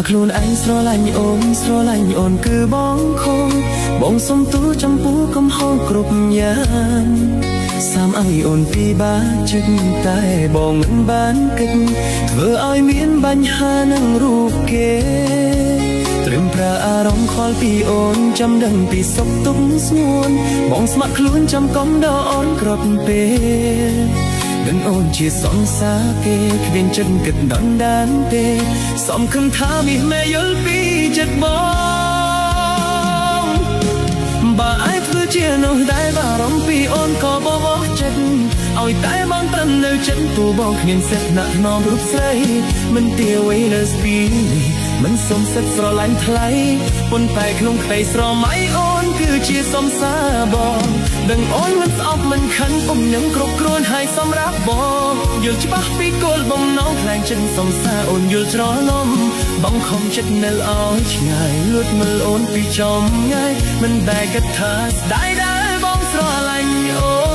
ខ្លួនឯងស្រឡាញ់អូនគឺបងខំបងសុំទូចំពោះកំហុសគ្រប់យ៉ាងសាមឲ្យអូនពិបាកចិត្តតែបងមិនបានគិតធ្វើឲ្យមានបញ្ហានឹងរូបគេត្រឹមប្រើអារម្មណ៍ខលពីអូនចាំដឹងពីសុខទុក្ខស្ងួនបងស្ម័គ្រខ្លួនចាំកុំដល់អូនគ្រប់ពេលនឹងអូនជាសង្សារគេគ្មានចិត្តគិតដណ្ដានទេសំខឹងថាមានមេយល់ពីចិត្តបងបើឯងធ្វើជានោះដែរបារម្ភពីអូនក៏បបោះចិត្តឲ្យតែបងត្រឹមនៅចិត្តទូបងគ្មានសិទ្ធិណាក់ណំរូបស្រីមិនទាវ័យលើស្ពីមិនសុំសិទ្ធិស្រឡាញ់ថ្លៃប៉ុន្តែក្នុងក្តីស្រមៃអូនគឺជាសំសារបងដឹងអូនមិនស្អប់មិនខឹងពុំនឹងគ្រប់គ្រាន់ហើយសម្រាប់បងយល់ច្បាស់ពីគោលបំណងខ្លាំងចិត្តសំសារអូនយល់ច្រឡំបងខំចិត្តនៅឲ្យឆ្ងាយលួចមើលអូនពីចំងាយមិនដែលគិតថាស្ដាយដែលបងស្រឡាញ់អូ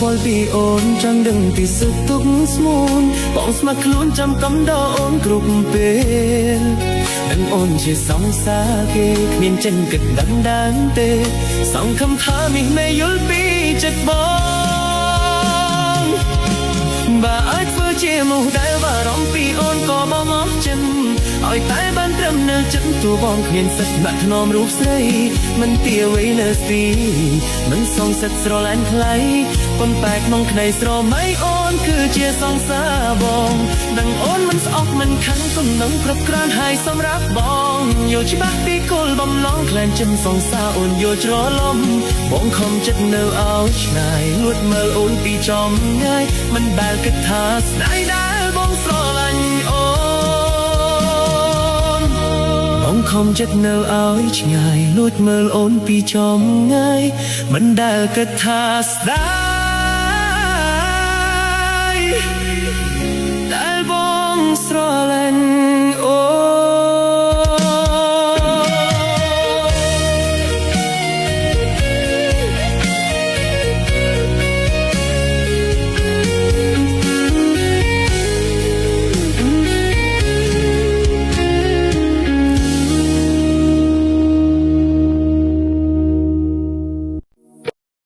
ខលពីអូនចាំដឹងពីសុខទុក្ខស្មូនបងស្ម័គ្រខ្លួនចាំកំដរអូនគ្រប់ពេលដឹងអូនជាសង្សារគេគ្មានចិនគិតដណ្ដានទេសង្ឃឹមថាមានមេយល់ពីចិត្តបងបើអាចធ្វើជាមកដែលបារម្ភពីអូនក៏បងអស់ចិត្តឲ្យតែបានត្រឹមនៅចិត្តទូបងគ្មានសិទ្ធិដាក់ថ្នមរូបស្រីមិនទាវ័យលើស្ទីមិនសងសិទ្ធិស្រឡាញ់ថ្លៃប៉ុន្តែក្នុងក្តីស្រមៃអូនគឺជាសង្សារបងដឹងអូនមិនស្អប់មិនខឹងគុំនឹងគ្រប់គ្រាន់ហើយសម្រាប់បងយល់ច្បាស់ពីគោលបំណងខ្លាំងចិត្តសង្សារអូនយល់ច្រឡំបងខំចិត្តនៅឲ្យឆ្ងាយលួចមើលអូនពីចំងាយមិនដែលគិតថាស្ដាយដែលបងស្រឡាញ់អូនបងខំចិត្តនៅឲ្យឆ្ងាយលួចមើលអូនពីចំងាយមិនដែលគិតថាស្ដាយ